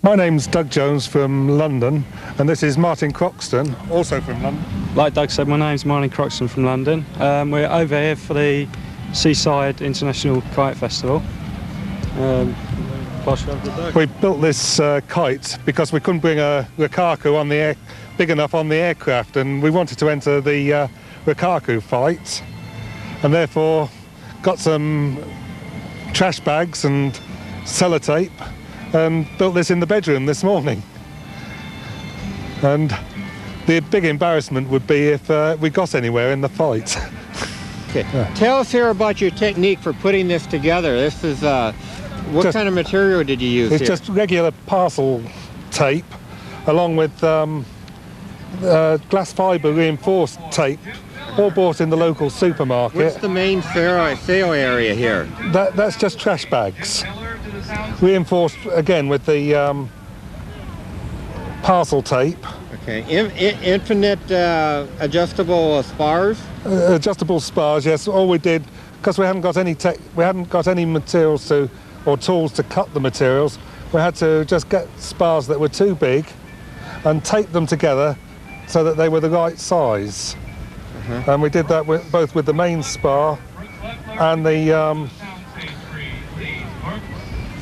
My name's Doug Jones from London, and this is Martin Croxton, also from London. Like Doug said, my name's Martin Croxton from London. We're over here for the Seaside International Kite Festival. We built this kite because we couldn't bring a Rikaku on the air, big enough on the aircraft, and we wanted to enter the Rikaku fight, and therefore got some trash bags and sellotape and built this in the bedroom this morning. And the big embarrassment would be if we got anywhere in the fight. Okay. Yeah. Tell us here about your technique for putting this together. This is what kind of material did you use? It's just regular parcel tape, along with glass fibre reinforced tape, all bought in the local supermarket. What's the main sale area here? That's just trash bags, reinforced again with the parcel tape. Okay. Infinite adjustable spars. Adjustable spars, yes. All we did, because we hadn't got any materials or tools to cut the materials, we had to just get spars that were too big and tape them together so that they were the right size. And we did that both with the main spar and the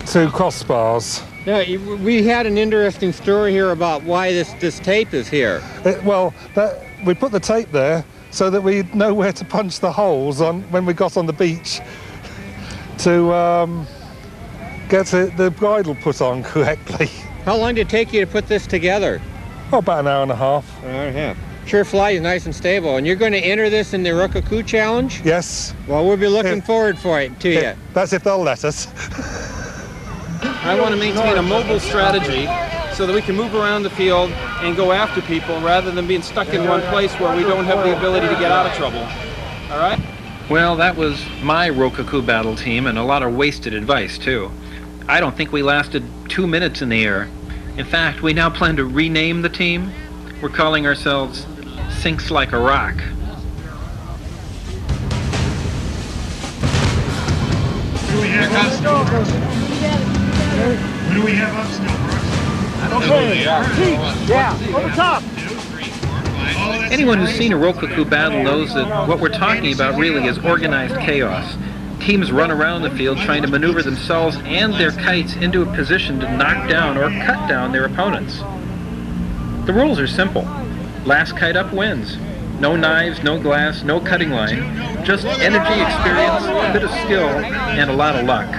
two crossbars. Now, we had an interesting story here about why this tape is here. We put the tape there so that we know where to punch the holes on when we got on the beach to get the bridle put on correctly. How long did it take you to put this together? Oh, about an hour and a half. An hour and a half. Sure flies nice and stable. And you're going to enter this in the Rikaku Challenge? Yes. Well, we'll be looking forward to you. That's if they'll let us. I want to maintain a mobile strategy so that we can move around the field and go after people rather than being stuck in one place where we don't have the ability to get out of trouble. All right? Well, that was my Rikaku battle team, and a lot of wasted advice, too. I don't think we lasted 2 minutes in the air. In fact, we now plan to rename the team. We're calling ourselves Sinks Like a Rock. What do we have up still, Brooks? What do we have up still, Brooks? I don't know who they are. Yeah, over top. Anyone who's seen a Rikaku battle knows that what we're talking about really is organized chaos. Teams run around the field trying to maneuver themselves and their kites into a position to knock down or cut down their opponents. The rules are simple. Last kite up wins. No knives, no glass, no cutting line. Just energy, experience, a bit of skill, and a lot of luck.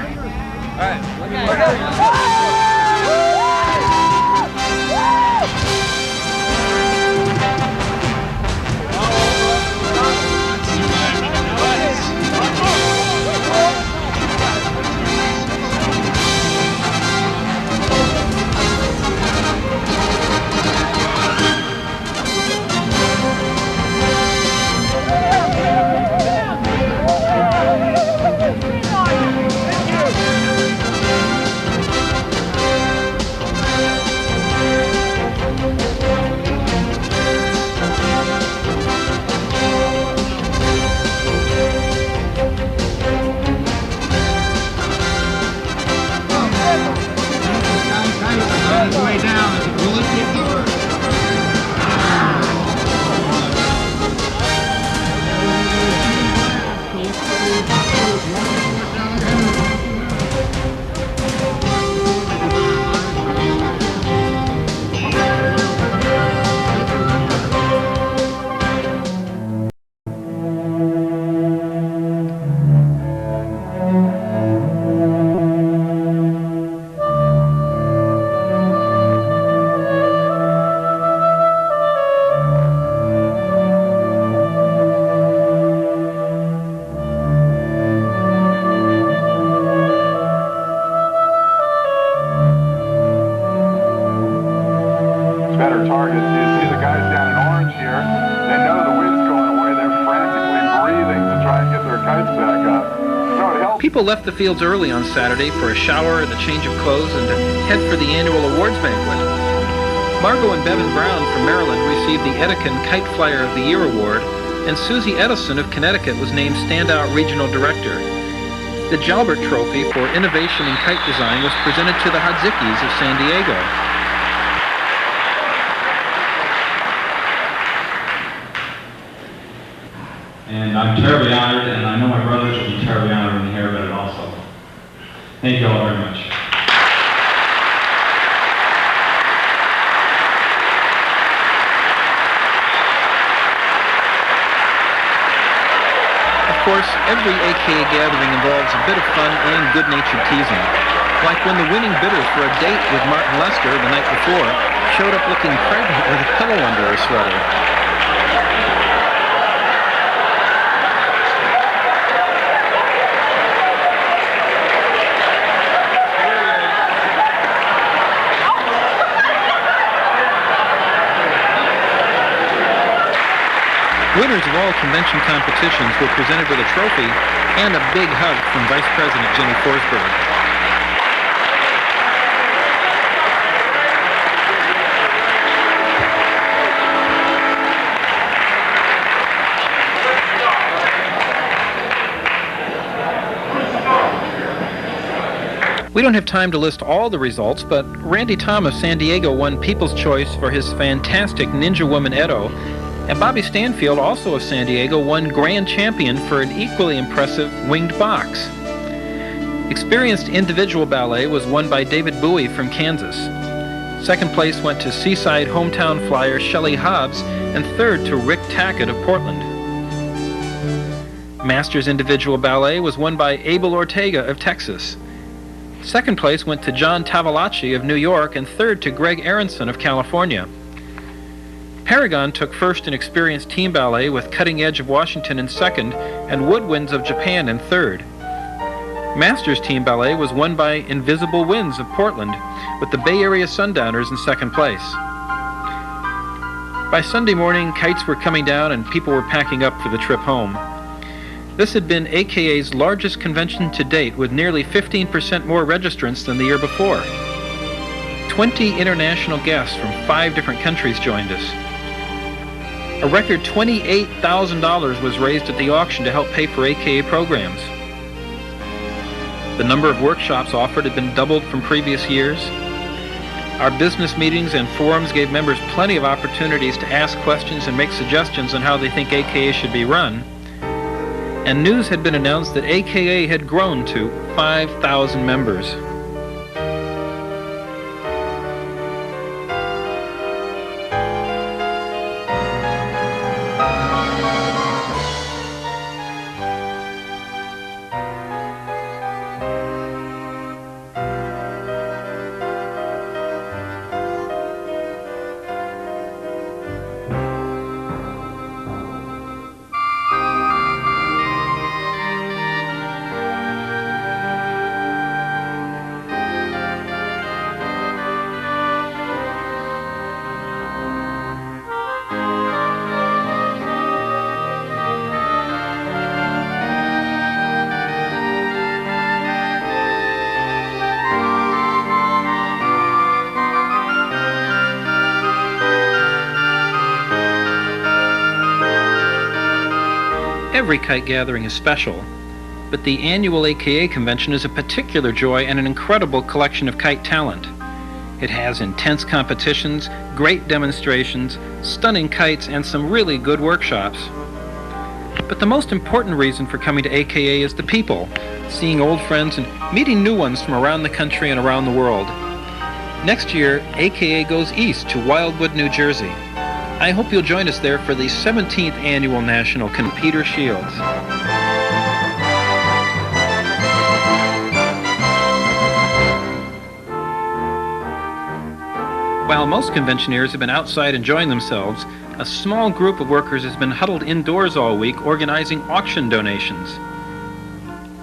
better targets. You see the guys down in orange here. They know the wind's going away. They're frantically breathing to try and get their kites back up. So it helps. People left the fields early on Saturday for a shower and a change of clothes and to head for the annual awards banquet. Margot and Bevan Brown from Maryland received the Edison Kiteflier of the Year award, and Susie Edison of Connecticut was named Standout Regional Director. the Jalbert Trophy for Innovation in Kite Design was presented to the Hadzikis of San Diego. And I'm terribly honored, and I know my brothers will be terribly honored when they hear about it also. Thank you all very much. Of course, every AKA gathering involves a bit of fun and good-natured teasing. Like when the winning bidder for a date with Martin Lester the night before showed up looking pregnant with a pillow under her sweater. Winners of all convention competitions were presented with a trophy and a big hug from Vice President Jimmy Forsberg. We don't have time to list all the results, but Randy Tom of San Diego won People's Choice for his fantastic Ninja Woman Edo, and Bobby Stanfield, also of San Diego, won Grand Champion for an equally impressive winged box. Experienced Individual Ballet was won by David Bowie from Kansas. Second place went to Seaside hometown flyer Shelley Hobbs, and third to Rick Tackett of Portland. Masters Individual Ballet was won by Abel Ortega of Texas. Second place went to John Tavalacci of New York, and third to Greg Aronson of California. Paragon took first in Experienced Team Ballet with Cutting Edge of Washington in second and Woodwinds of Japan in third. Masters Team Ballet was won by Invisible Winds of Portland with the Bay Area Sundowners in second place. By Sunday morning, kites were coming down and people were packing up for the trip home. This had been AKA's largest convention to date, with nearly 15% more registrants than the year before. 20 international guests from 5 different countries joined us. A record $28,000 was raised at the auction to help pay for AKA programs. The number of workshops offered had been doubled from previous years. Our business meetings and forums gave members plenty of opportunities to ask questions and make suggestions on how they think AKA should be run. And news had been announced that AKA had grown to 5,000 members. Every kite gathering is special, but the annual AKA convention is a particular joy and an incredible collection of kite talent. It has intense competitions, great demonstrations, stunning kites, and some really good workshops. But the most important reason for coming to AKA is the people, seeing old friends and meeting new ones from around the country and around the world. Next year, AKA goes east to Wildwood, New Jersey. I hope you'll join us there for the 17th Annual National Peter Shields. While most conventioneers have been outside enjoying themselves, a small group of workers has been huddled indoors all week organizing auction donations.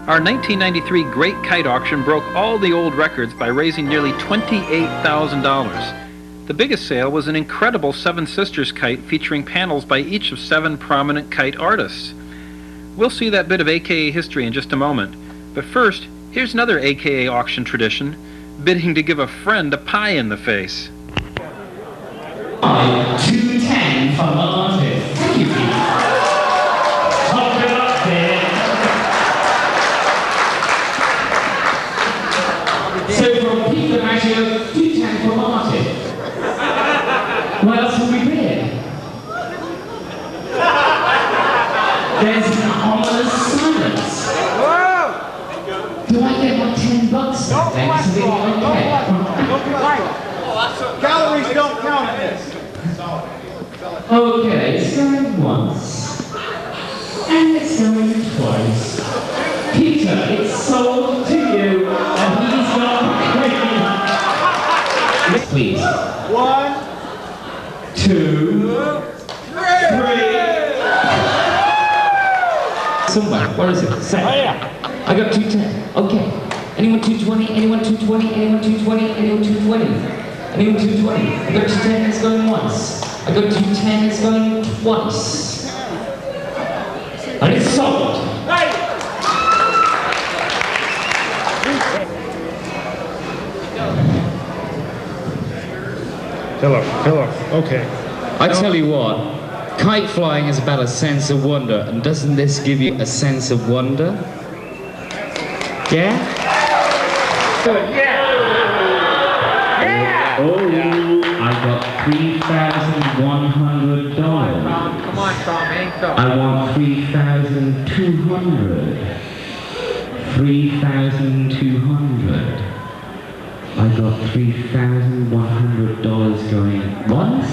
Our 1993 Great Kite Auction broke all the old records by raising nearly $28,000. The biggest sale was an incredible Seven Sisters kite featuring panels by each of 7 prominent kite artists. We'll see that bit of AKA history in just a moment, but first, here's another AKA auction tradition, bidding to give a friend a pie in the face. 210 from the artist. Thank you, Pete. Hold it up there. Okay, it's going once. And it's going twice. Peter, it's sold to you, and he's got the queen. Please. 1, 2, 3. Somewhere. Where is it? Say. oh yeah. I got 210. Okay. Anyone 220? Anyone 220? Anyone 220? Anyone 220? Anyone 220? I got 210. It's going once. I got 210. It's going twice. And it's sold. Hello, okay. I tell you what, kite flying is about a sense of wonder, and doesn't this give you a sense of wonder? Yeah? Oh, I got $3,100. Come on, Tom, hang tough. I want 3,200. 3,200. I got $3,100 going once.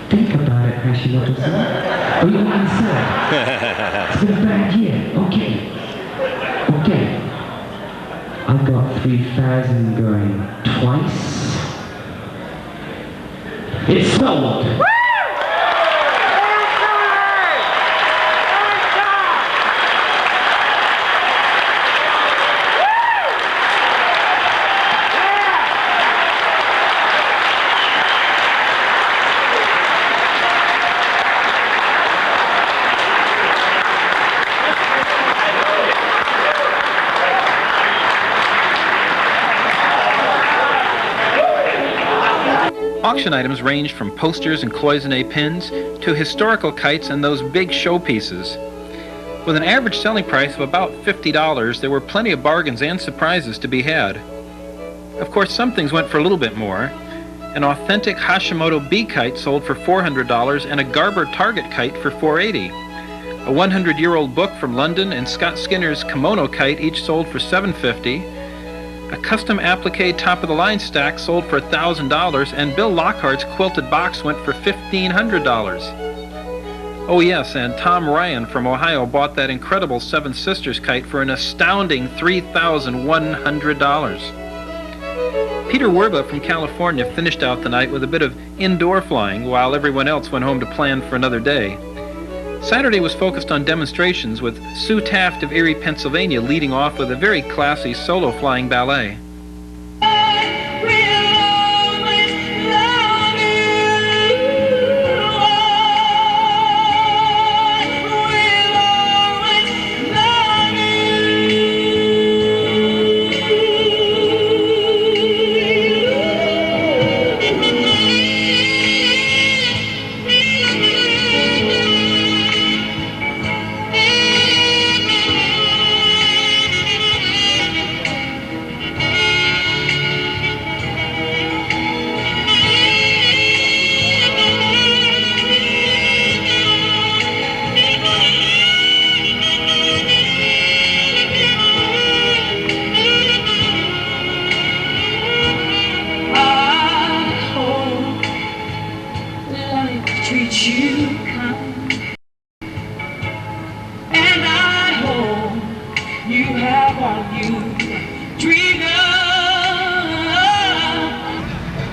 Think about it, Hashimoto-san. Oh, you can say it. It's been a bad year. Okay. Okay. I got 3,000 going twice. It's sold. Auction items ranged from posters and cloisonne pins to historical kites and those big showpieces. With an average selling price of about $50, there were plenty of bargains and surprises to be had. Of course, some things went for a little bit more. An authentic Hashimoto bee kite sold for $400 and a Garber target kite for $480. A 100-year-old book from London and Scott Skinner's kimono kite each sold for $750. A custom applique top-of-the-line stack sold for $1,000, and Bill Lockhart's quilted box went for $1,500. Oh yes, and Tom Ryan from Ohio bought that incredible Seven Sisters kite for an astounding $3,100. Peter Werba from California finished out the night with a bit of indoor flying while everyone else went home to plan for another day. Saturday was focused on demonstrations, with Sue Taft of Erie, Pennsylvania leading off with a very classy solo flying ballet.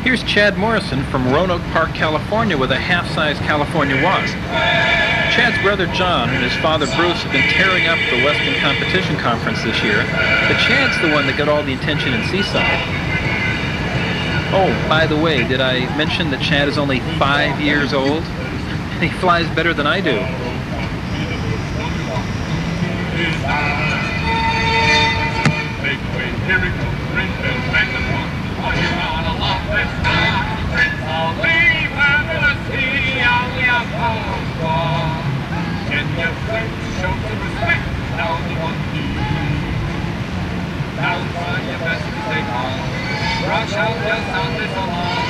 Here's Chad Morrison from Roanoke Park, California with a half-size California wasp. Chad's brother John and his father Bruce have been tearing up the Western Competition Conference this year, but Chad's the one that got all the attention in Seaside. Oh, by the way, did I mention that Chad is only 5 years old? And he flies better than I do. Here we go. Back to one. Oh, you want a lot this time. I'll leave the sea on the outpost. Can you show some respect? Now the one now try your best to stay calm. Rush out the sound this along.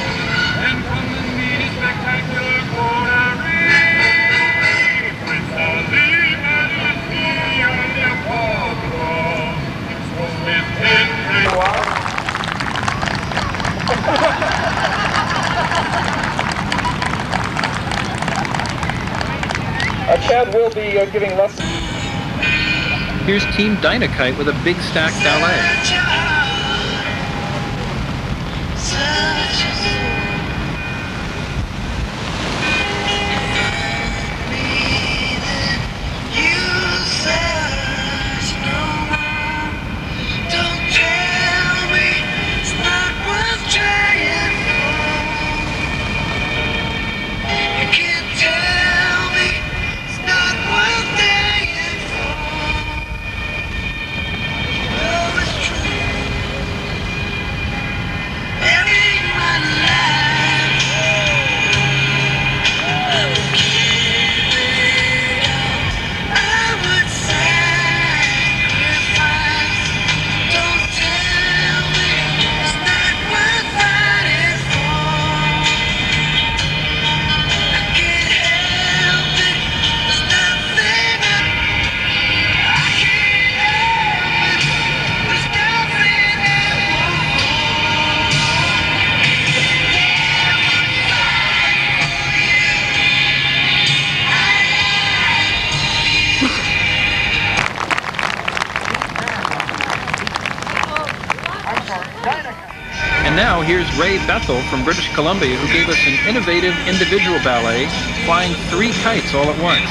And from the meaty spectacular coterie. Prince I'll leave the sea on the outpost. Chad will be giving lessons. Here's Team Dynakite with a big stack ballet. And now here's Ray Bethel from British Columbia, who gave us an innovative individual ballet, flying 3 kites all at once.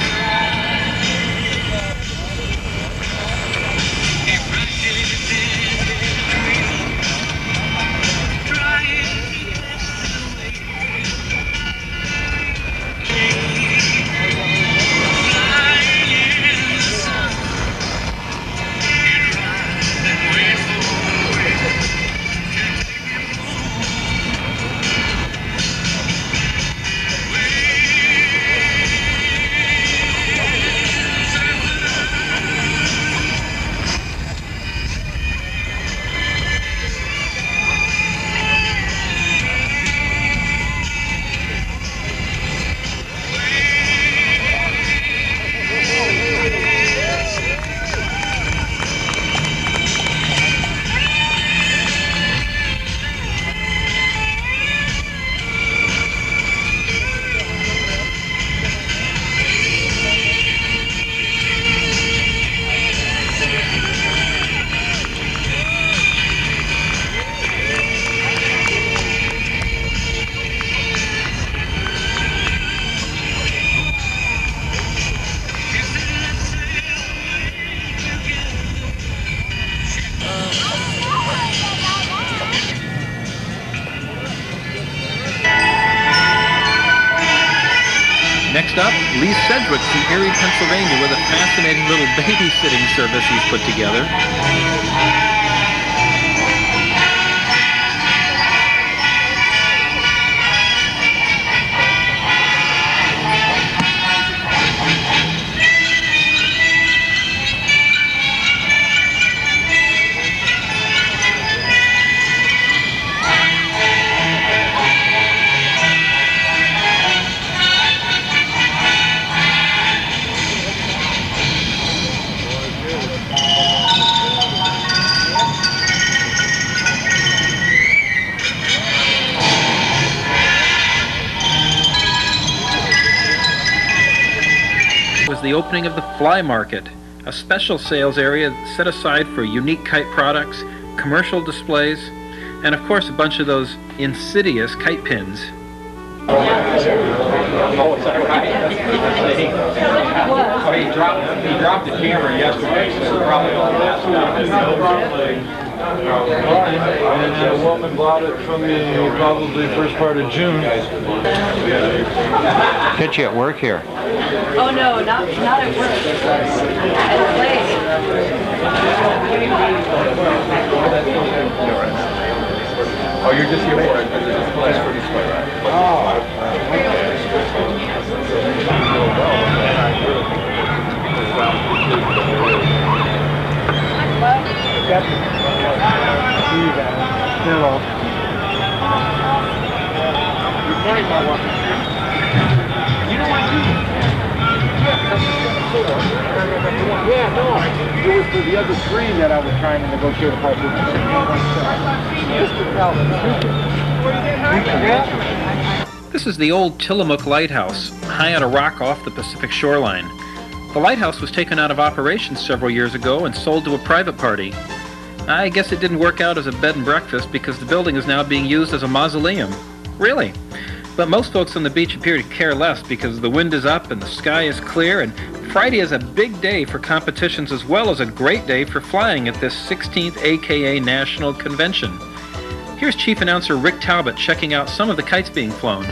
Next up, Lee Sedgwick from Erie, Pennsylvania, with a fascinating little babysitting service he's put together. Was the opening of the Fly Market, a special sales area set aside for unique kite products, commercial displays, and of course a bunch of those insidious kite pins. Oh, he dropped the camera yesterday, so probably all last And the woman bought it from me probably first part of June. Catch you at work here. Oh no, not at work. At a place. Oh, you're just here for it. That's for display, right? Oh. Hello. Good morning, my wife. You know what? Yeah, no. It was for the other 3 that I was trying to negotiate a price with. This is the old Tillamook Lighthouse, high on a rock off the Pacific shoreline. The lighthouse was taken out of operation several years ago and sold to a private party. I guess it didn't work out as a bed and breakfast because the building is now being used as a mausoleum. Really? But most folks on the beach appear to care less because the wind is up and the sky is clear, and Friday is a big day for competitions as well as a great day for flying at this 16th AKA National Convention. Here's Chief Announcer Rick Talbot checking out some of the kites being flown.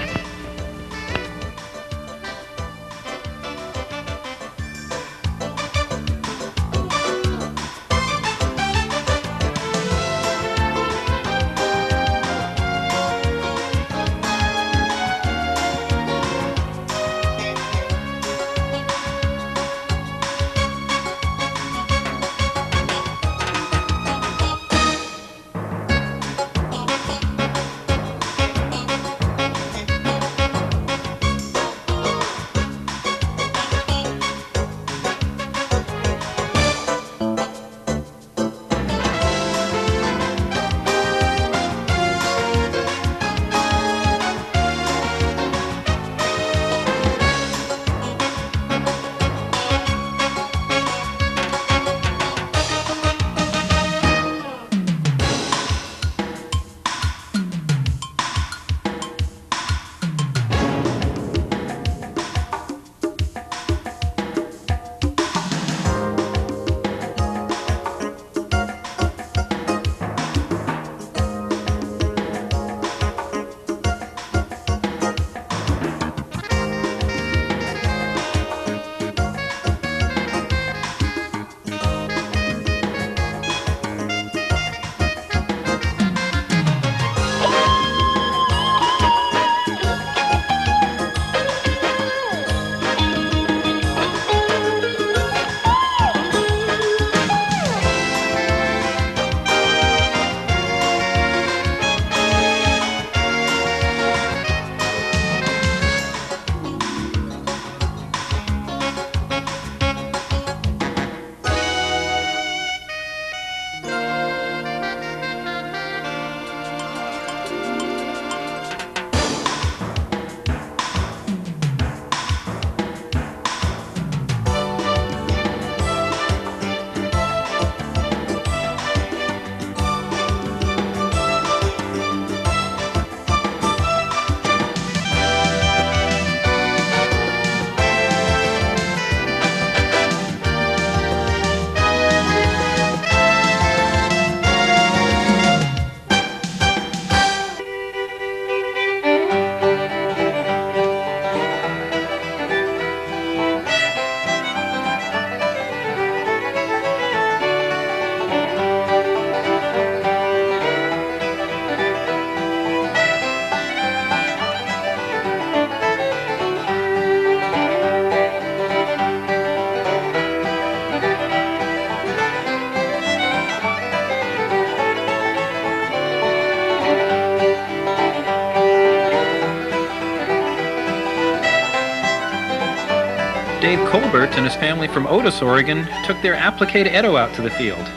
Dave Colbert and his family from Otis, Oregon, took their applique Edo out to the field.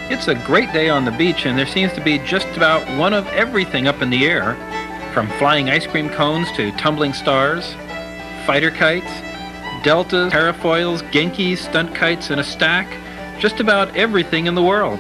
It's a great day on the beach, and there seems to be just about one of everything up in the air, from flying ice cream cones to tumbling stars, fighter kites, deltas, parafoils, genkis, stunt kites in a stack, just about everything in the world.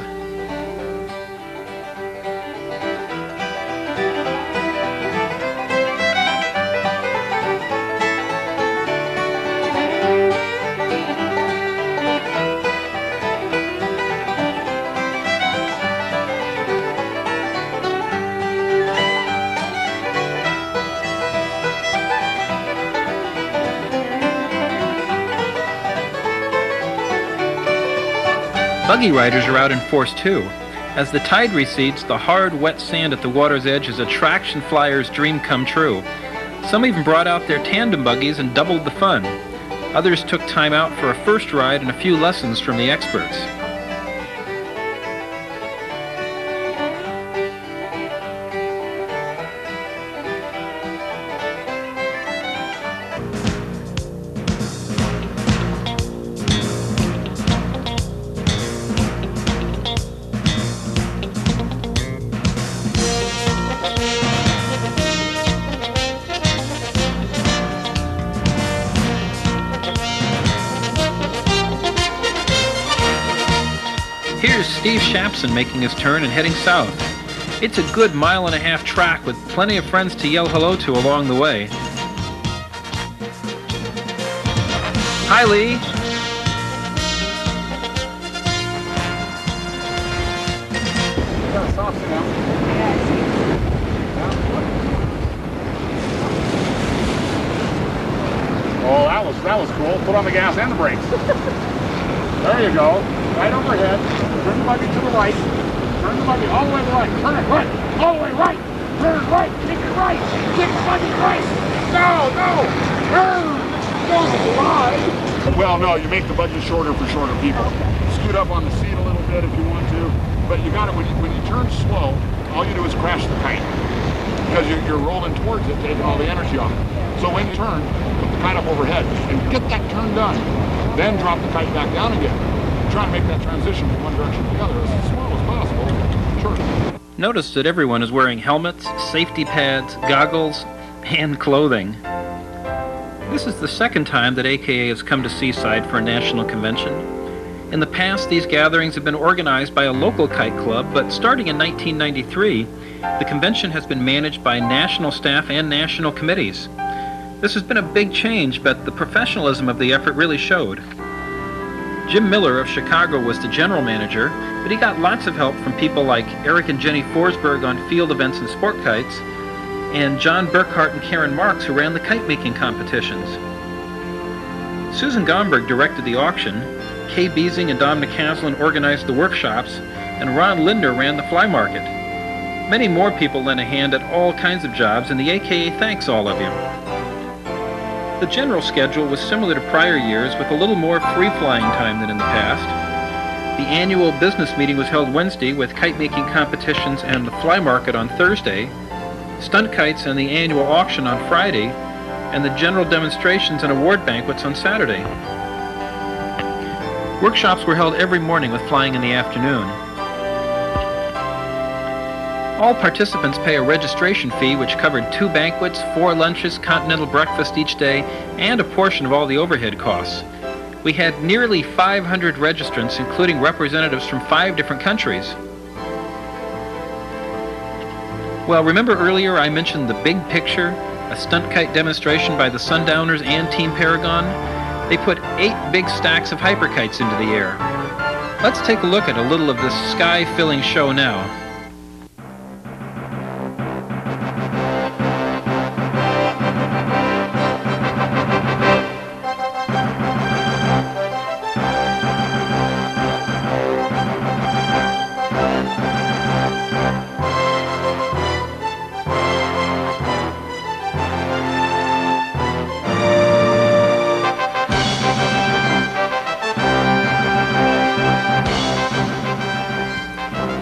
Buggy riders are out in force too. As the tide recedes, the hard, wet sand at the water's edge is a traction flyer's dream come true. Some even brought out their tandem buggies and doubled the fun. Others took time out for a first ride and a few lessons from the experts. Here's Steve Shapson making his turn and heading south. It's a good 1.5 mile track with plenty of friends to yell hello to along the way. Hi, Lee. Oh, that was cool. Put on the gas and the brakes. There you go. Right overhead. Turn the buggy to the right. Turn the buggy all the way to the right. Turn it right. All the way right. Turn it right. Kick it right. Kick the buggy right. No, no. Well, no, you make the buggy shorter for shorter people. Scoot up on the seat a little bit if you want to. But you got it when you turn slow, all you do is crash the kite. Because you're rolling towards it, taking all the energy off it. So when you turn, put the kite up overhead and get that turn done. Then drop the kite back down again. Try and make that transition from one direction to the other as slow as possible. Sure. Notice that everyone is wearing helmets, safety pads, goggles, and clothing. This is the second time that AKA has come to Seaside for a national convention. In the past, these gatherings have been organized by a local kite club, but starting in 1993, the convention has been managed by national staff and national committees. This has been a big change, but the professionalism of the effort really showed. Jim Miller of Chicago was the general manager, but he got lots of help from people like Eric and Jenny Forsberg on field events and sport kites, and John Burkhart and Karen Marks who ran the kite-making competitions. Susan Gomberg directed the auction, Kay Beasing and Dom McCaslin organized the workshops, and Ron Linder ran the fly market. Many more people lent a hand at all kinds of jobs, and the AKA thanks all of you. The general schedule was similar to prior years with a little more free-flying time than in the past. The annual business meeting was held Wednesday with kite-making competitions and the fly market on Thursday, stunt kites and the annual auction on Friday, and the general demonstrations and award banquets on Saturday. Workshops were held every morning with flying in the afternoon. All participants pay a registration fee which covered 2 banquets, 4 lunches, continental breakfast each day, and a portion of all the overhead costs. We had nearly 500 registrants, including representatives from 5 different countries. Well, remember earlier I mentioned the big picture, a stunt kite demonstration by the Sundowners and Team Paragon? They put 8 big stacks of hyperkites into the air. Let's take a look at a little of this sky-filling show now.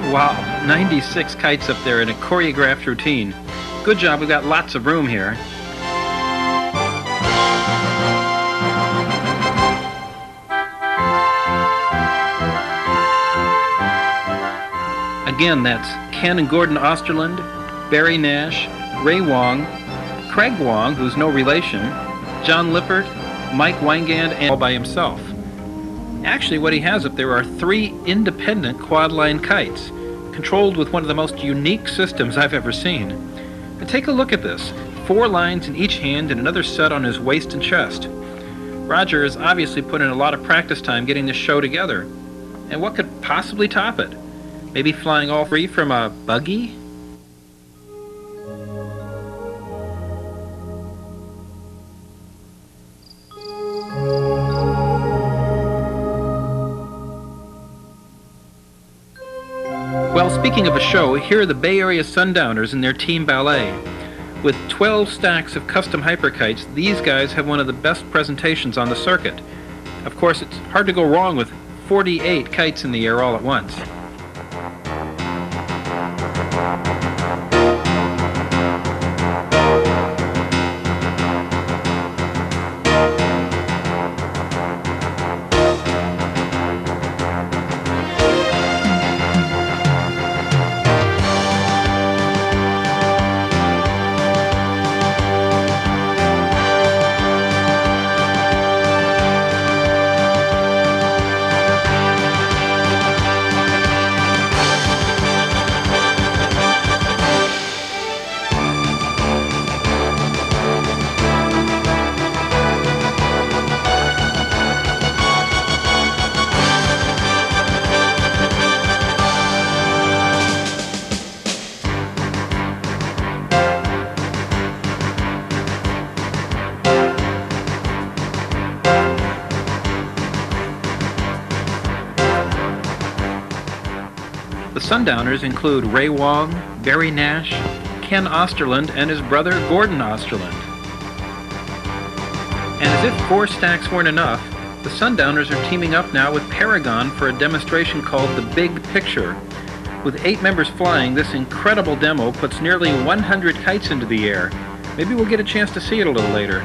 Wow, 96 kites up there in a choreographed routine. Good job, we've got lots of room here. Again, that's Ken and Gordon Osterland, Barry Nash, Ray Wong, Craig Wong, who's no relation, John Lippert, Mike Weingand, and all by himself. Actually, what he has up there are 3 independent quad-line kites, controlled with one of the most unique systems I've ever seen. And take a look at this. 4 lines in each hand and another set on his waist and chest. Roger has obviously put in a lot of practice time getting this show together. And what could possibly top it? Maybe flying all 3 from a buggy? Well, speaking of a show, here are the Bay Area Sundowners in their team ballet. With 12 stacks of custom hyperkites, these guys have one of the best presentations on the circuit. Of course, it's hard to go wrong with 48 kites in the air all at once. The Sundowners include Ray Wong, Barry Nash, Ken Osterland, and his brother Gordon Osterland. And as if 4 stacks weren't enough, the Sundowners are teaming up now with Paragon for a demonstration called The Big Picture. With 8 members flying, this incredible demo puts nearly 100 kites into the air. Maybe we'll get a chance to see it a little later.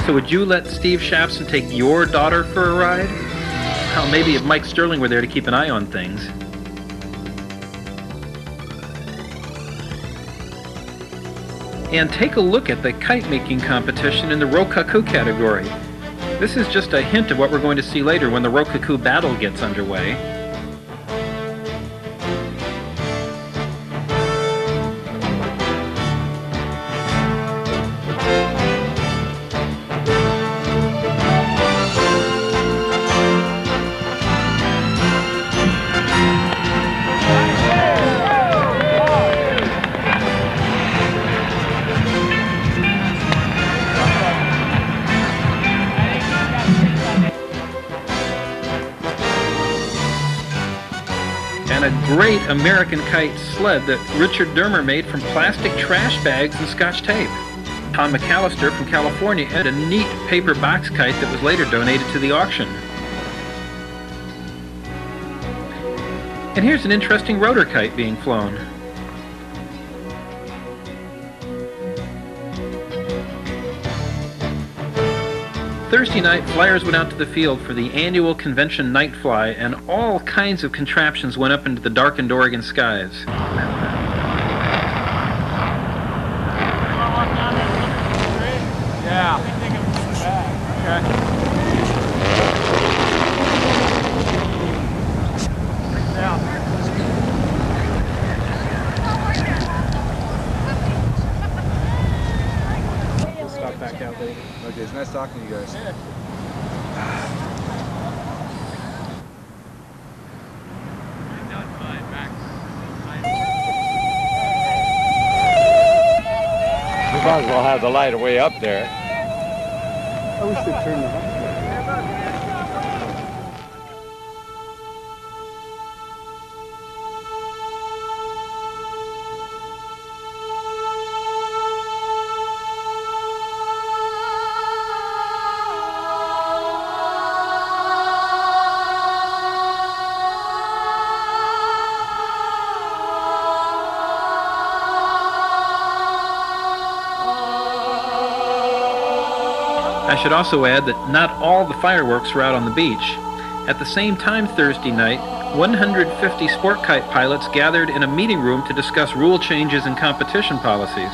So would you let Steve Shapson take your daughter for a ride? Well, maybe if Mike Sterling were there to keep an eye on things. And take a look at the kite-making competition in the Rokaku category. This is just a hint of what we're going to see later when the Rokaku battle gets underway. Great American kite sled that Richard Dermer made from plastic trash bags and Scotch tape. Tom McAllister from California had a neat paper box kite that was later donated to the auction. And here's an interesting rotor kite being flown. Thursday night, flyers went out to the field for the annual convention night fly, and all kinds of contraptions went up into the darkened Oregon skies. Yeah. Okay. Stop back out there. Okay, it's nice talking to you guys. We might as well have the light away up there. I wish they'd turn the light. I should also add that not all the fireworks were out on the beach. At the same time Thursday night, 150 sport kite pilots gathered in a meeting room to discuss rule changes and competition policies.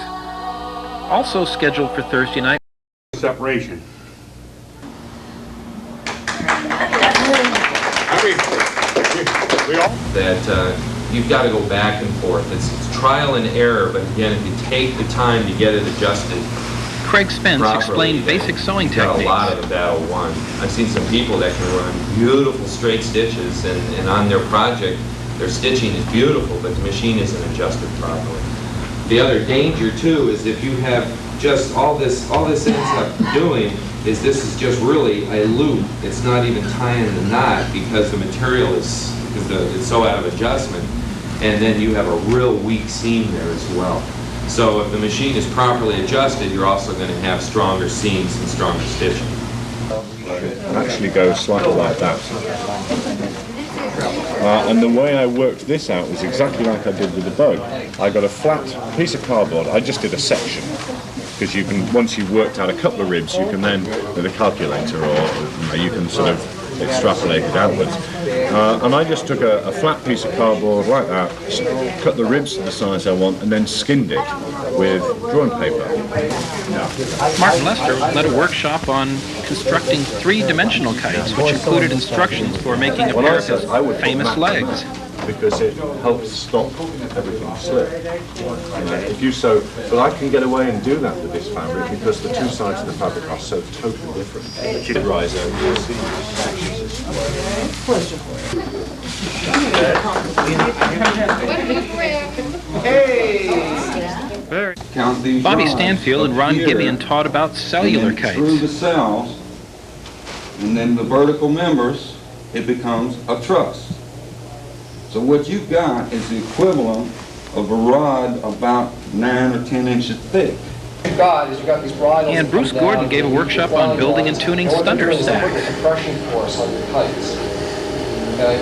Also scheduled for Thursday night, Separation. That you've got to go back and forth. It's trial and error, but again, if you take the time to get it adjusted, Craig Spence explained basic sewing techniques. A lot of the battle won. I've seen some people that can run beautiful straight stitches, and on their project, their stitching is beautiful, but the machine isn't adjusted properly. The other danger too is if you have just all this ends up doing is this is just really a loop. It's not even tying the knot because the material is it's so out of adjustment, and then you have a real weak seam there as well. So if the machine is properly adjusted, you're also going to have stronger seams and stronger stitching. It actually goes slightly like that. And the way I worked this out was exactly like I did with the bow. I got a flat piece of cardboard. I just did a section, because you can, once you've worked out a couple of ribs, you can then, with a calculator, or you can sort of extrapolate it outwards. And I just took a flat piece of cardboard like that, cut the ribs to the size I want, and then skinned it with drawing paper. Martin Lester led a workshop on constructing 3-dimensional kites, which included instructions for making a pair of his famous legs. Because it helps stop everything slip. If you sew, but I can get away and do that with this fabric because the two sides of the fabric are so totally different. The kid riser, you'll see. Bobby Stanfield and Ron Gibeon taught about cellular kites. Through the cells, and then the vertical members it becomes a truss. So what you've got is the equivalent of a rod about 9 or 10 inches thick. You've got these bridles. And Bruce Gordon gave a workshop on building and tuning stunder stacks. A compression force on your kites. Okay.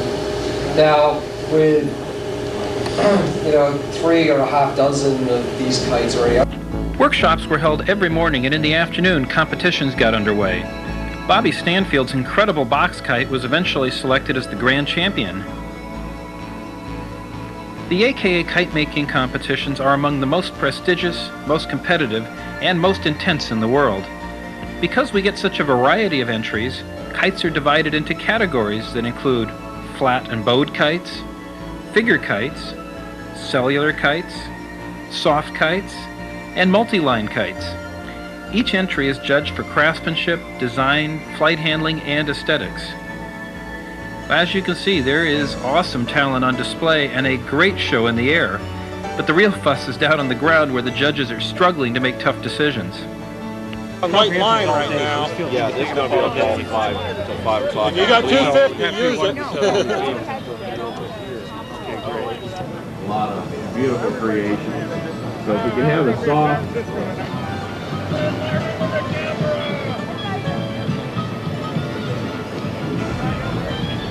Now with 3 or a half dozen of these kites already up. Workshops were held every morning, and in the afternoon, competitions got underway. Bobby Stanfield's incredible box kite was eventually selected as the grand champion. The AKA kite-making competitions are among the most prestigious, most competitive, and most intense in the world. Because we get such a variety of entries, kites are divided into categories that include flat and bowed kites, figure kites, cellular kites, soft kites, and multi-line kites. Each entry is judged for craftsmanship, design, flight handling, and aesthetics. As you can see, there is awesome talent on display and a great show in the air, but the real fuss is down on the ground where the judges are struggling to make tough decisions. A white line right now. Yeah, this is going to be until 5 o'clock. You got 250, use it. A lot of beautiful creation. So if we can have a soft,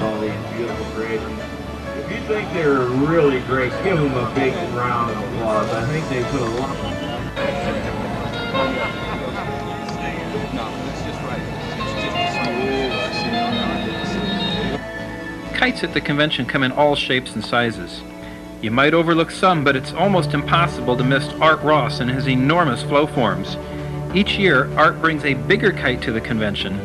all these beautiful creations. If you think they're really great, give them a big round of applause. I think they put a lot. Kites at the convention come in all shapes and sizes. You might overlook some, but it's almost impossible to miss Art Ross and his enormous flow forms. Each year, Art brings a bigger kite to the convention.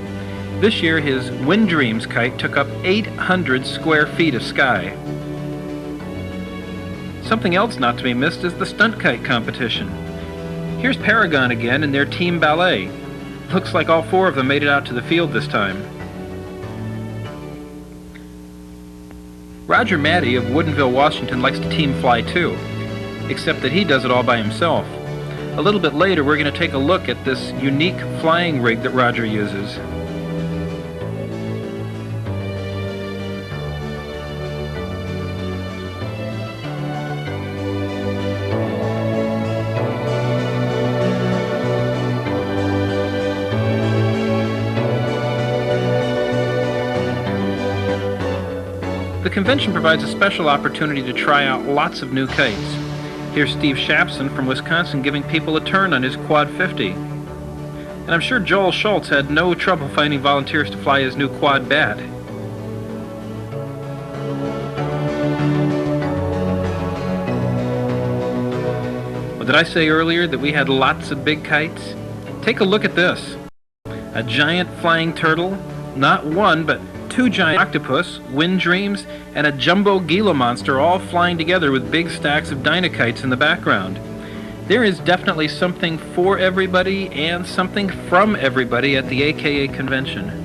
This year, his Wind Dreams kite took up 800 square feet of sky. Something else not to be missed is the stunt kite competition. Here's Paragon again in their team ballet. Looks like all 4 of them made it out to the field this time. Roger Matty of Woodinville, Washington likes to team fly too, except that he does it all by himself. A little bit later, we're going to take a look at this unique flying rig that Roger uses. The convention provides a special opportunity to try out lots of new kites. Here's Steve Shapson from Wisconsin giving people a turn on his Quad 50. And I'm sure Joel Schultz had no trouble finding volunteers to fly his new Quad Bat. Well, did I say earlier that we had lots of big kites? Take a look at this. A giant flying turtle, not one, but 2 giant octopus, Wind Dreams, and a jumbo Gila monster all flying together with big stacks of Dynakites in the background. There is definitely something for everybody and something from everybody at the AKA convention.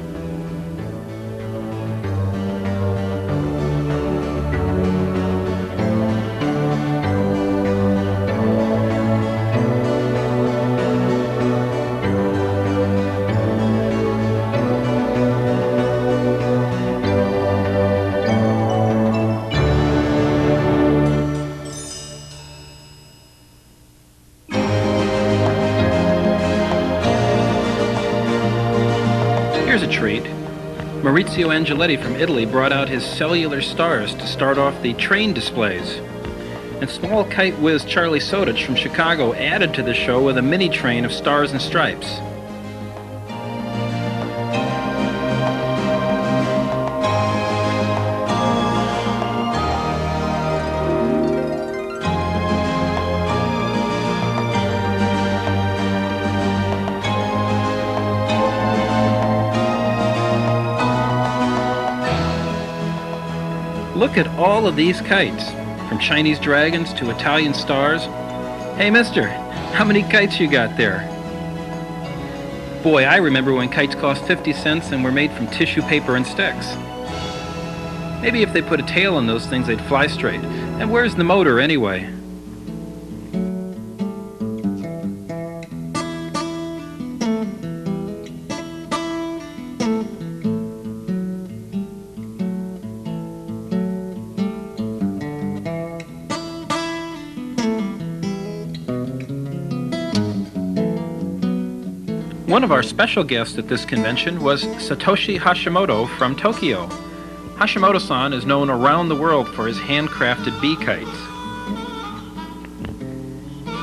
Maurizio Angeletti from Italy brought out his cellular stars to start off the train displays. And small kite whiz Charlie Sodich from Chicago added to the show with a mini train of stars and stripes. Look at all of these kites, from Chinese dragons to Italian stars. Hey mister, how many kites you got there? Boy, I remember when kites cost 50 cents and were made from tissue paper and sticks. Maybe if they put a tail on those things they'd fly straight. And where's the motor anyway? One of our special guests at this convention was Satoshi Hashimoto from Tokyo. Hashimoto-san is known around the world for his handcrafted bee kites.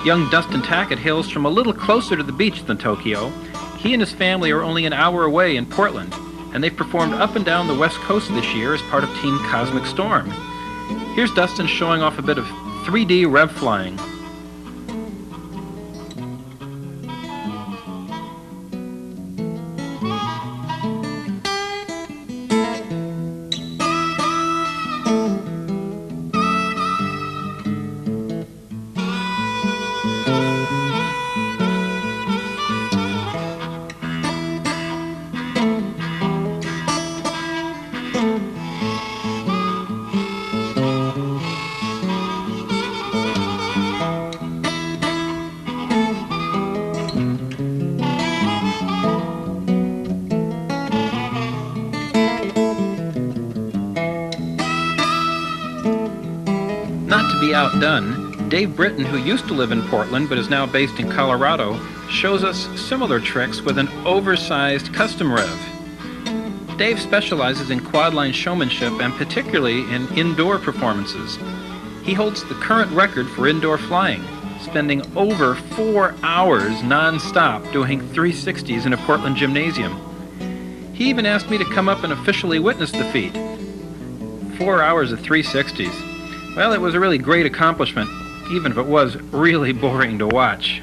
Young Dustin Tackett hails from a little closer to the beach than Tokyo. He and his family are only an hour away in Portland, and they've performed up and down the West Coast this year as part of Team Cosmic Storm. Here's Dustin showing off a bit of 3D rev flying. Outdone, Dave Britton, who used to live in Portland but is now based in Colorado, shows us similar tricks with an oversized custom rev. Dave specializes in quadline showmanship and particularly in indoor performances. He holds the current record for indoor flying, spending over 4 hours non-stop doing 360s in a Portland gymnasium. He even asked me to come up and officially witness the feat. 4 hours of 360s. Well, it was a really great accomplishment, even if it was really boring to watch.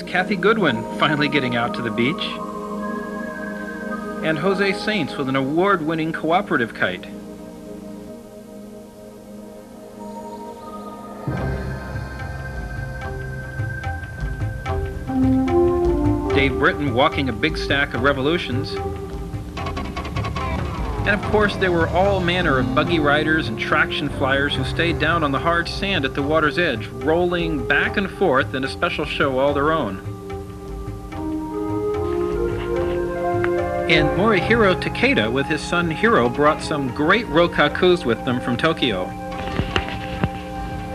Kathy Goodwin finally getting out to the beach, and Jose Saints with an award-winning cooperative kite. Dave Britton walking a big stack of revolutions. And of course there were all manner of buggy riders and traction flyers who stayed down on the hard sand at the water's edge, rolling back and forth in a special show all their own. And Morihiro Takeda with his son Hiro brought some great rokakus with them from Tokyo.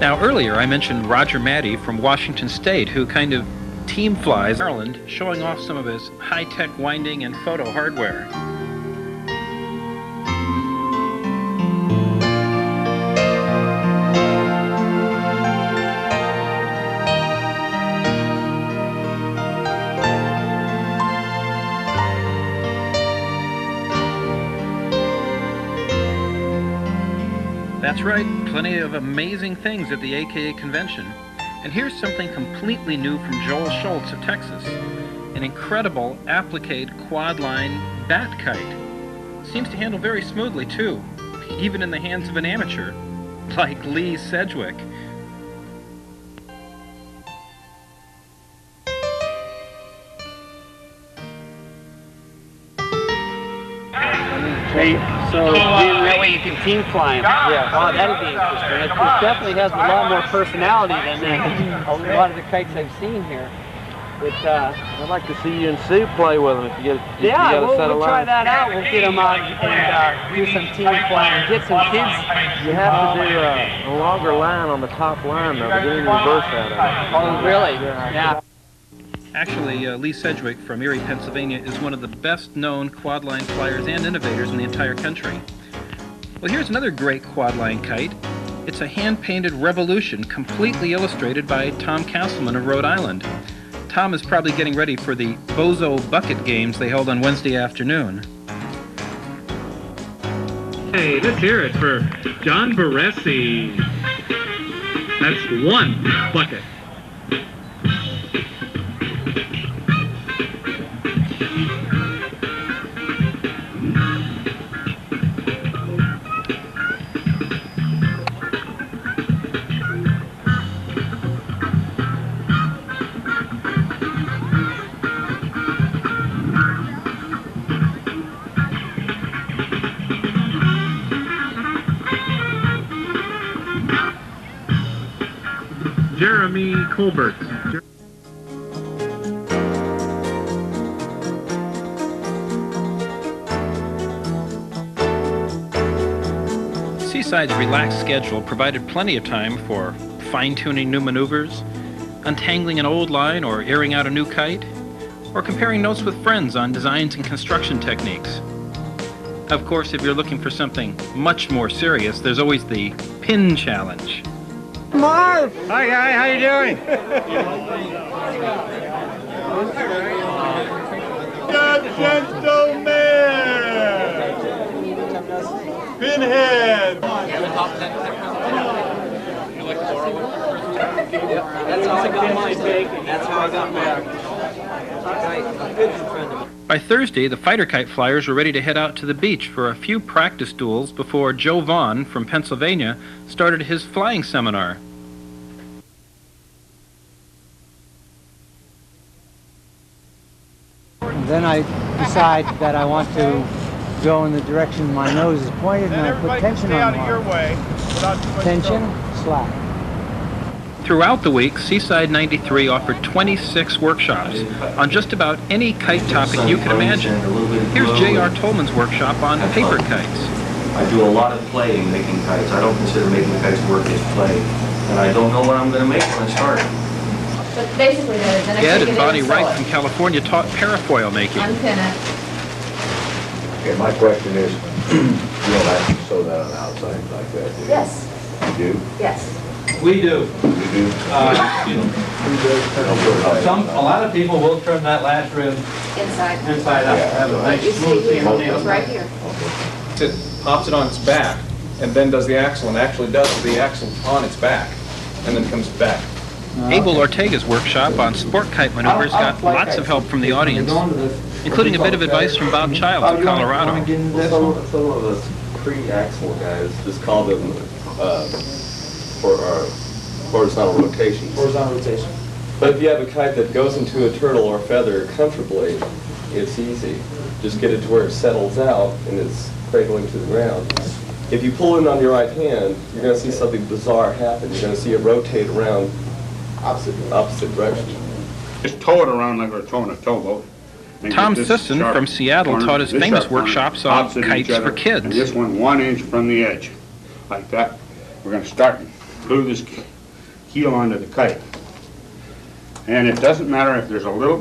Now earlier I mentioned Roger Maddie from Washington State, who kind of team flies Maryland, showing off some of his high-tech winding and photo hardware. That's right, plenty of amazing things at the AKA convention. And here's something completely new from Joel Schultz of Texas. An incredible applique quadline bat kite. Seems to handle very smoothly too, even in the hands of an amateur, like Lee Sedgwick. So that way you can team fly them. Yeah. Oh, that'd be interesting. It definitely has a lot more personality than a lot of the kites I've seen here. I'd like to see you and Sue play with them if you get a yeah, we'll try that out. We'll get them out and do some team flying. Get some kids. You have to do a longer line on the top line though, but then you reverse that out. Oh, really? Yeah. Actually, Lee Sedgwick from Erie, Pennsylvania is one of the best-known quadline flyers and innovators in the entire country. Well, here's another great quadline kite. It's a hand-painted Revolution, completely illustrated by Tom Castleman of Rhode Island. Tom is probably getting ready for the Bozo Bucket Games they held on Wednesday afternoon. Hey, let's hear it for John Baresi. That's one bucket. Jeremy Colbert. Seaside's relaxed schedule provided plenty of time for fine-tuning new maneuvers, untangling an old line or airing out a new kite, or comparing notes with friends on designs and construction techniques. Of course, if you're looking for something much more serious, there's always the pin challenge. Marv! Hi, guy. How you doing? Gentlemen! Pinhead! That's how I got mine taken. That's how I got mine. By Thursday, the fighter kite flyers were ready to head out to the beach for a few practice duels before Joe Vaughn from Pennsylvania started his flying seminar. Then I decide that I want to go in the direction my nose is pointed, and I put tension on the tension, slack. Throughout the week, Seaside 93 offered 26 workshops on just about any kite topic you can imagine. Here's J.R. Tolman's workshop on paper kites. I do a lot of playing making kites. I don't consider making kites work as play. And I don't know what I'm going to make when I start. But basically, the next Ed thing and you Bonnie do is sew Wright it. from California taught parafoil making. Unpin it. Okay, my question is, you don't actually sew that on the outside like that, do you? Yes. You do? Yes. We do. You do? A lot of people will turn that last rib Inside. inside out. Have a nice You see smooth here, thing. it's right here. It pops it on its back and then does the axle and actually does the axle on its back and then comes back. Abel Ortega's workshop on sport kite maneuvers got lots of help from the audience, including a bit of advice from Bob Childs of Colorado. Some of us pre-axle guys just call them horizontal rotations. Horizontal rotation. But if you have a kite that goes into a turtle or feather comfortably, it's easy. Just get it to where it settles out and it's cradling to the ground. If you pull in on your right hand, you're going to see something bizarre happen. You're going to see it rotate around opposite direction. Just tow it around like we're towing a towboat. Tom Sisson from Seattle taught his famous workshops on kites for kids. And this one 1 inch from the edge, like that. We're going to start and glue this keel onto the kite. And it doesn't matter if there's a little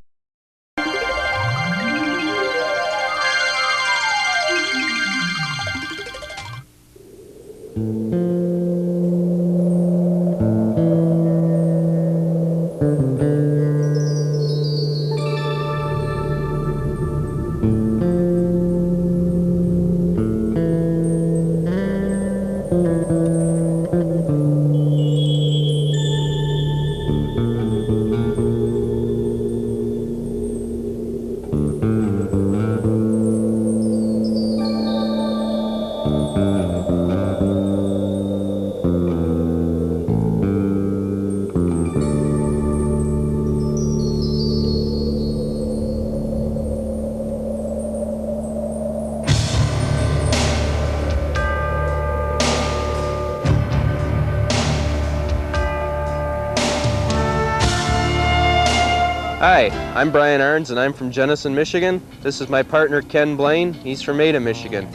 Hi, I'm Brian Arns and I'm from Jenison, Michigan. This is my partner Ken Blaine. He's from Ada, Michigan.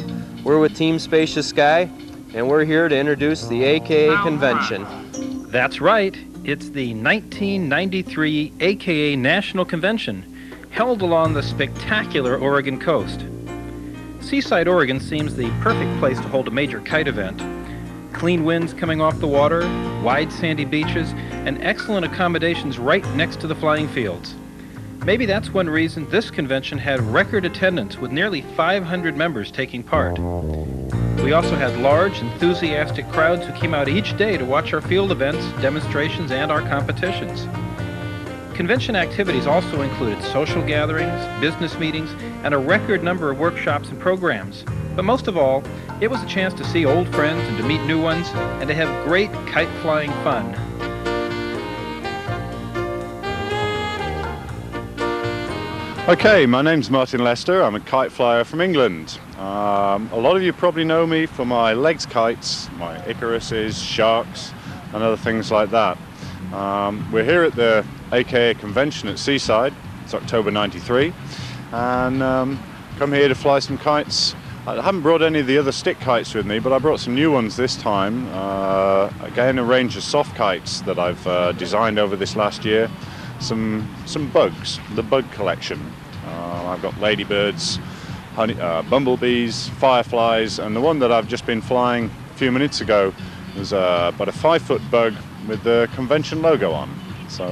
We're with Team Spacious Sky and we're here to introduce the AKA convention. That's right, it's the 1993 AKA National Convention, held along the spectacular Oregon coast. Seaside, Oregon seems the perfect place to hold a major kite event. Clean winds coming off the water, wide sandy beaches, and excellent accommodations right next to the flying fields. Maybe that's one reason this convention had record attendance with nearly 500 members taking part. We also had large, enthusiastic crowds who came out each day to watch our field events, demonstrations, and our competitions. Convention activities also included social gatherings, business meetings, and a record number of workshops and programs. But most of all, it was a chance to see old friends and to meet new ones, and to have great kite flying fun. Okay, my name's Martin Lester. I'm a kite flyer from England. A lot of you probably know me for my legs kites, my Icaruses, Sharks, and other things like that. We're here at the AKA convention at Seaside. It's October '93, and come here to fly some kites. I haven't brought any of the other stick kites with me, but I brought some new ones this time. Again, a range of soft kites that I've designed over this last year. Some bugs, the bug collection. I've got ladybirds, bumblebees, fireflies, and the one that I've just been flying a few minutes ago was about a 5-foot bug with the convention logo on. So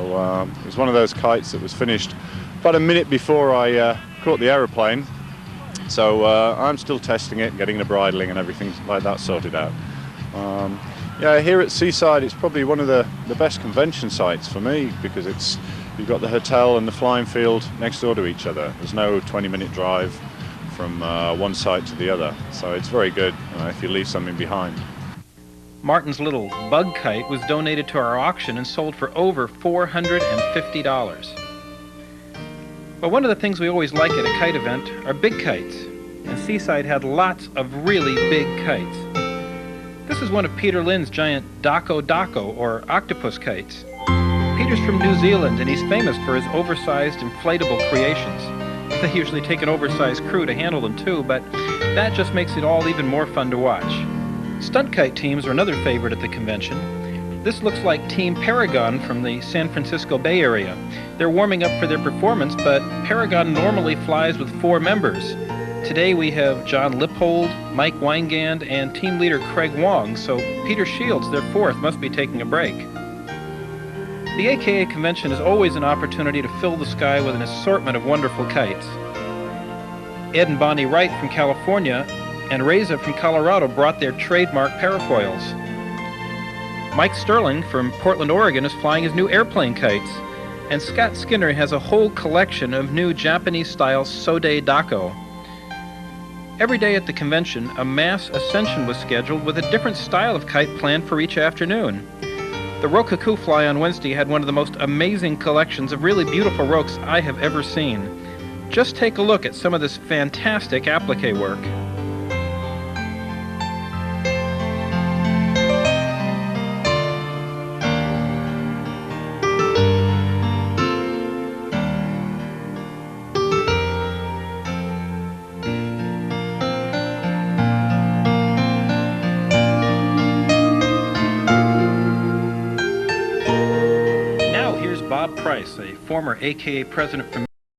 it was one of those kites that was finished about a minute before I caught the aeroplane. So I'm still testing it, getting the bridling and everything like that sorted out. Yeah, here at Seaside, it's probably one of the best convention sites for me, because you've got the hotel and the flying field next door to each other. There's no 20-minute drive from one site to the other, so it's very good if you leave something behind. Martin's little bug kite was donated to our auction and sold for over $450. But one of the things we always like at a kite event are big kites, and Seaside had lots of really big kites. This is one of Peter Lynn's giant Daco Daco, or octopus kites. Peter's from New Zealand, and he's famous for his oversized inflatable creations. They usually take an oversized crew to handle them too, but that just makes it all even more fun to watch. Stunt kite teams are another favorite at the convention. This looks like Team Paragon from the San Francisco Bay Area. They're warming up for their performance, but Paragon normally flies with 4 members. Today we have John Lippold, Mike Weingand, and team leader Craig Wong, so Peter Shields, their 4th, must be taking a break. The AKA convention is always an opportunity to fill the sky with an assortment of wonderful kites. Ed and Bonnie Wright from California and Reza from Colorado brought their trademark parafoils. Mike Sterling from Portland, Oregon is flying his new airplane kites, and Scott Skinner has a whole collection of new Japanese-style Sode Daco. Every day at the convention, a mass ascension was scheduled with a different style of kite planned for each afternoon. The Rokaku fly on Wednesday had one of the most amazing collections of really beautiful rokes I have ever seen. Just take a look at some of this fantastic applique work. Bob Price, a former AKA president from